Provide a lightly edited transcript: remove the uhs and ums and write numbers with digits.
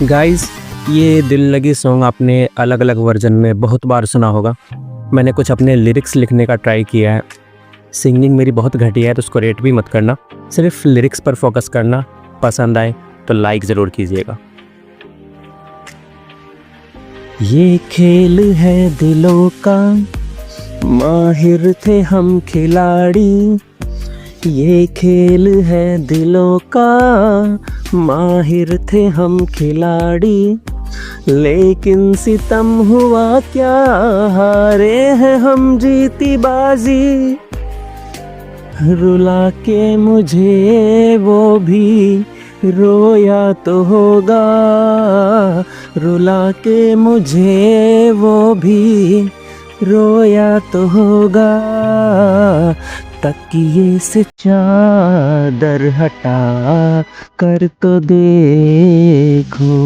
Guys, ये दिल लगी सॉन्ग आपने अलग अलग वर्जन में बहुत बार सुना होगा। मैंने कुछ अपने लिरिक्स लिखने का ट्राई किया है। सिंगिंग मेरी बहुत घटिया है तो उसको रेट भी मत करना, सिर्फ लिरिक्स पर फोकस करना। पसंद आए तो लाइक ज़रूर कीजिएगा। ये खेल है दिलों का, माहिर थे हम खिलाड़ी। ये खेल है दिलों का, माहिर थे हम खिलाड़ी। लेकिन सितम हुआ क्या, हारे हैं हम जीती बाजी। रुला के मुझे वो भी रोया तो होगा, रुला के मुझे वो भी रोया तो होगा। तकिए से चादर हटा कर तो देखो।